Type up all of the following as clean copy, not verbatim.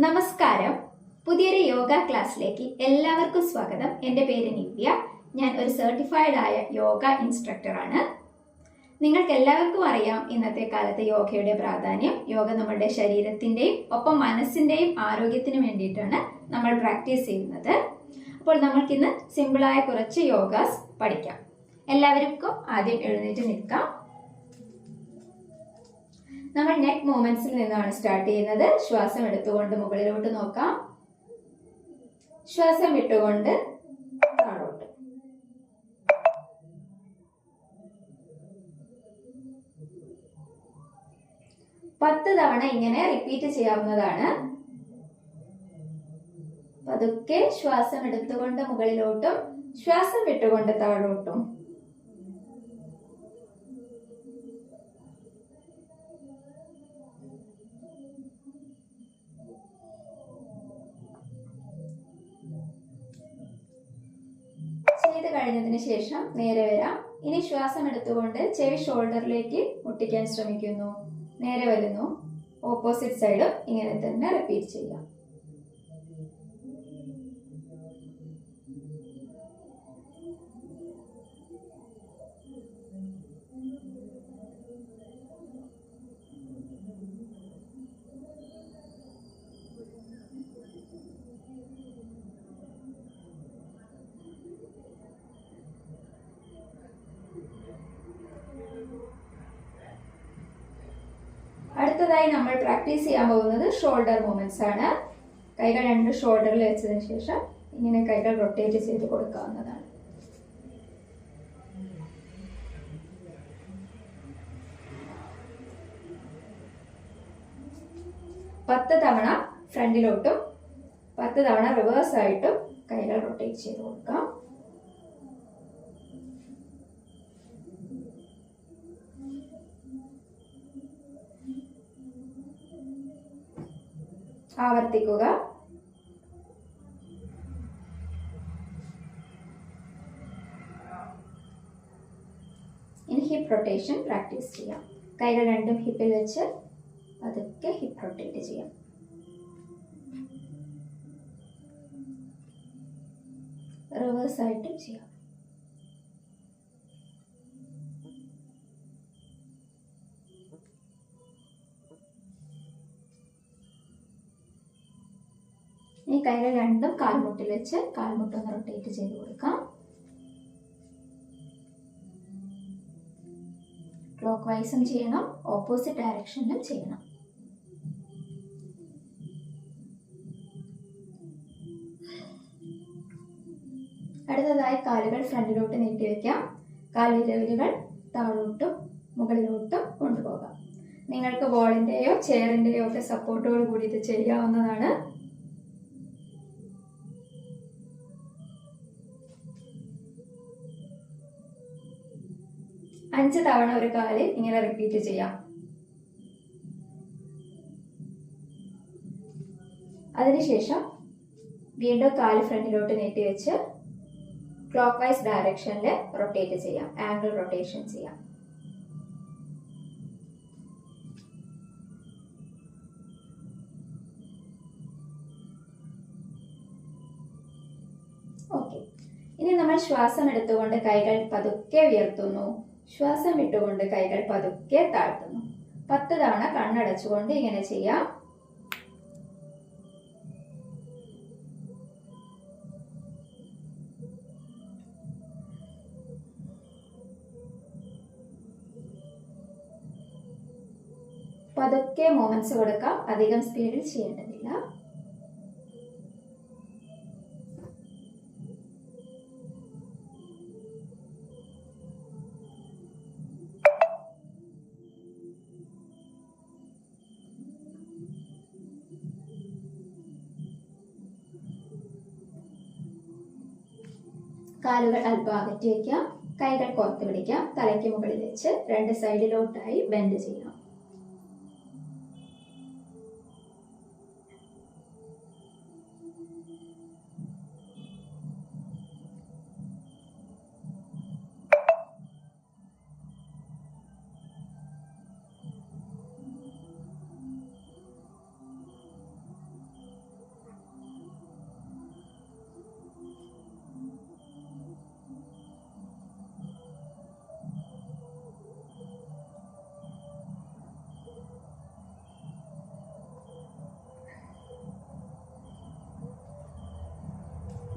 നമസ്കാരം. പുതിയൊരു യോഗ ക്ലാസ്സിലേക്ക് എല്ലാവർക്കും സ്വാഗതം. എൻ്റെ പേര് നിവ്യ. ഞാൻ ഒരു സർട്ടിഫൈഡ് ആയ യോഗ ഇൻസ്ട്രക്ടറാണ്. നിങ്ങൾക്ക് എല്ലാവർക്കും അറിയാം ഇന്നത്തെ കാലത്ത് യോഗയുടെ പ്രാധാന്യം. യോഗ നമ്മുടെ ശരീരത്തിൻ്റെയും ഒപ്പം മനസ്സിൻ്റെയും ആരോഗ്യത്തിന് വേണ്ടിയിട്ടാണ് നമ്മൾ പ്രാക്ടീസ് ചെയ്യുന്നത്. അപ്പോൾ നമ്മൾക്കിന്ന് സിമ്പിളായ കുറച്ച് യോഗാസ് പഠിക്കാം. എല്ലാവർക്കും ആദ്യം എഴുന്നേറ്റ് നിൽക്കാം. നമ്മൾ നെക്ക് മൂവ്മെന്റ്സിൽ നിന്നാണ് സ്റ്റാർട്ട് ചെയ്യുന്നത്. ശ്വാസം എടുത്തുകൊണ്ട് മുകളിലോട്ട് നോക്കാം. ശ്വാസം വിട്ടുകൊണ്ട് താഴോട്ട്. പത്ത് തവണ ഇങ്ങനെ റിപ്പീറ്റ് ചെയ്യാവുന്നതാണ്. പതുക്കെ ശ്വാസം എടുത്തുകൊണ്ട് മുകളിലോട്ടും ശ്വാസം വിട്ടുകൊണ്ട് താഴോട്ടും. ചെയ്ത് കഴിഞ്ഞതിന് ശേഷം നേരെ വരാം. ഇനി ശ്വാസം എടുത്തുകൊണ്ട് ചെവി ഷോൾഡറിലേക്ക് മുട്ടിക്കാൻ ശ്രമിക്കുന്നു. നേരെ വരുന്നു. ഓപ്പോസിറ്റ് സൈഡ് ഇങ്ങനെ തന്നെ റിപ്പീറ്റ് ചെയ്യാം. അടുത്തതായി നമ്മൾ പ്രാക്ടീസ് ചെയ്യാൻ പോകുന്നത് ഷോൾഡർ മൂവ്മെന്റ്സ് ആണ്. കൈകൾ രണ്ട് ഷോൾഡറിൽ വെച്ചതിന് ശേഷം ഇങ്ങനെ കൈകൾ റൊട്ടേറ്റ് ചെയ്ത് കൊടുക്കാവുന്നതാണ്. പത്ത് തവണ ഫ്രണ്ടിലോട്ടും 10 തവണ റിവേഴ്സ് ആയിട്ടും കൈകൾ റൊട്ടേറ്റ് ചെയ്ത് കൊടുക്കാം. ആവർത്തിക്കുക. ഇനി ഹിപ്പ് റൊട്ടേഷൻ പ്രാക്ടീസ് ചെയ്യാം. കൈകൾ രണ്ടും ഹിപ്പിൽ വെച്ച് പതുക്കെ ഹിപ്പ് റൊട്ടേറ്റ് ചെയ്യാം. റിവേഴ്സ് ആയിട്ടും ചെയ്യാം. ഈ കൈകൾ രണ്ടും കാൽമുട്ടിൽ വെച്ച് കാൽമുട്ടൊന്ന് റൊട്ടേറ്റ് ചെയ്ത് കൊടുക്കാം. ക്ലോക്ക് വൈസും ചെയ്യണം, ഓപ്പോസിറ്റ് ഡയറക്ഷനിലും ചെയ്യണം. അടുത്തതായി കാലുകൾ ഫ്രണ്ടിലോട്ട് നീട്ടി വയ്ക്കാം. കാൽവിരലുകൾ താഴോട്ടും മുകളിലോട്ടും കൊണ്ടുപോകാം. നിങ്ങൾക്ക് ബോളിന്റെയോ ചെയറിന്റെയോ ഒക്കെ സപ്പോർട്ടോട് കൂടി ഇത് ചെയ്യാവുന്നതാണ്. അഞ്ച് തവണ ഒരു കാലിൽ ഇങ്ങനെ റിപ്പീറ്റ് ചെയ്യാം. അതിനുശേഷം വീണ്ടും കാല് ഫ്രണ്ടിലോട്ട് നീട്ടി വെച്ച് ക്ലോക്ക് വൈസ് ഡയറക്ഷനിൽ റൊട്ടേറ്റ് ചെയ്യാം. ആംഗിൾ റൊട്ടേഷൻ ചെയ്യാം. ഓക്കെ. ഇനി നമ്മൾ ശ്വാസം എടുത്തുകൊണ്ട് കൈകൾ പതുക്കെ ഉയർത്തുന്നു. ശ്വാസം വിട്ടുകൊണ്ട് കൈകൾ പതുക്കെ താഴ്ത്തുന്നു. 10 തവണ കണ്ണടച്ചുകൊണ്ട് ഇങ്ങനെ ചെയ്യാം. പതുക്കെ മൂവ്മെന്റ്സ് കൊടുക്കാം. അധികം സ്പീഡിൽ ചെയ്യേണ്ടതില്ല. കാലുകൾ അല്പം അകറ്റി വയ്ക്കാം. കൈകൾ കോർത്ത് പിടിക്കാം. തലയ്ക്ക് മുകളിൽ വെച്ച് രണ്ട് സൈഡിലോട്ടായി ബെൻഡ് ചെയ്യാം.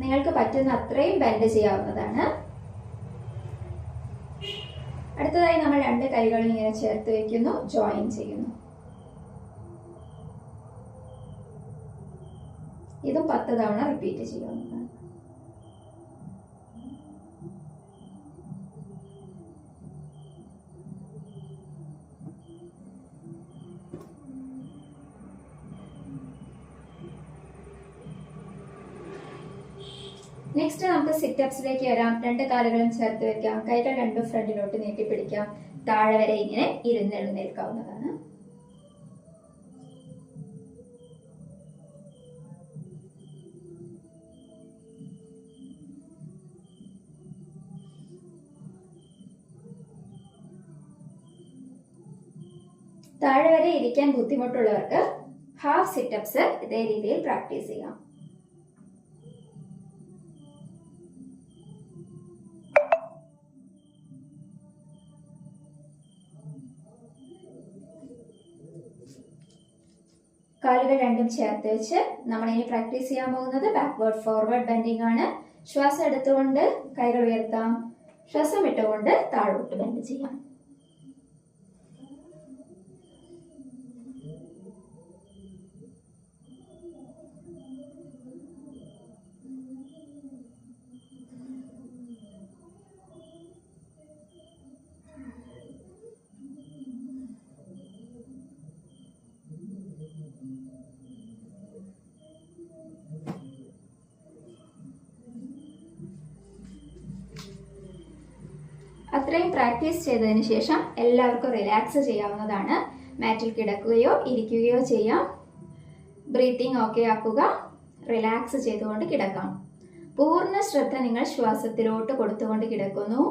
നിങ്ങൾക്ക് പറ്റുന്ന അത്രയും ബെൻഡ് ചെയ്യാവുന്നതാണ്. അടുത്തതായി നമ്മൾ 2 കൈകളും ഇങ്ങനെ ചേർത്ത് വെക്കുന്നു, ജോയിൻ ചെയ്യുന്നു. ഇത് 10 തവണ റിപ്പീറ്റ് ചെയ്യാവുന്നതാണ്. നെക്സ്റ്റ് നമുക്ക് സിറ്റപ്സിലേക്ക് വരാം. 2 കാലുകളും ചേർത്ത് വെക്കാം, കൈകൾ രണ്ടും ഫ്രണ്ടിലോട്ട് നീട്ടി പിടിക്കാം, താഴെ വരെ ഇങ്ങനെ ഇരുന്നെഴുന്നേൽക്കാവുന്നതാണ്. താഴെ വരെ ഇരിക്കാൻ ബുദ്ധിമുട്ടുള്ളവർക്ക് ഹാഫ് സിറ്റപ്സ് ഇതേ രീതിയിൽ പ്രാക്ടീസ് ചെയ്യാം. കാലുകൾ രണ്ടും ചേർത്ത് വെച്ച് നമ്മൾ ഇനി പ്രാക്ടീസ് ചെയ്യാൻ പോകുന്നത് ബാക്ക്വേർഡ് ഫോർവേഡ് ബെൻഡിങ് ആണ്. ശ്വാസം എടുത്തുകൊണ്ട് കൈകൾ ഉയർത്താം, ശ്വാസം വിട്ടുകൊണ്ട് താഴോട്ട് ബെൻഡ് ചെയ്യാം. അത്രയും പ്രാക്ടീസ് ചെയ്തതിന് ശേഷം എല്ലാവർക്കും റിലാക്സ് ചെയ്യാവുന്നതാണ്. മാറ്റിൽ കിടക്കുകയോ ഇരിക്കുകയോ ചെയ്യാം. ബ്രീത്തിങ് ഓക്കെ ആക്കുക, റിലാക്സ് ചെയ്തുകൊണ്ട് കിടക്കാം. പൂർണ്ണ ശ്രദ്ധ നിങ്ങൾ ശ്വാസത്തിലോട്ട് കൊടുത്തുകൊണ്ട് കിടക്കുന്നു.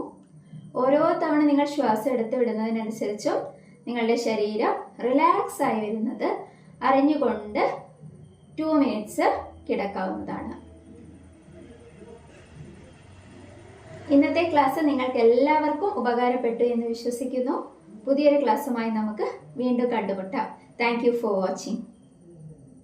ഓരോ തവണ നിങ്ങൾ ശ്വാസം എടുത്ത് വിടുന്നതിനനുസരിച്ചും നിങ്ങളുടെ ശരീരം റിലാക്സ് ആയി വരുന്നത് അറിഞ്ഞുകൊണ്ട് 2 മിനിറ്റ്സ് കിടക്കാവുന്നതാണ്. ഇന്നത്തെ ക്ലാസ് നിങ്ങൾക്ക് എല്ലാവർക്കും ഉപകാരപ്പെട്ടു എന്ന് വിശ്വസിക്കുന്നു. പുതിയൊരു ക്ലാസ്സുമായി നമുക്ക് വീണ്ടും കണ്ടുമുട്ടാം. Thank you for watching.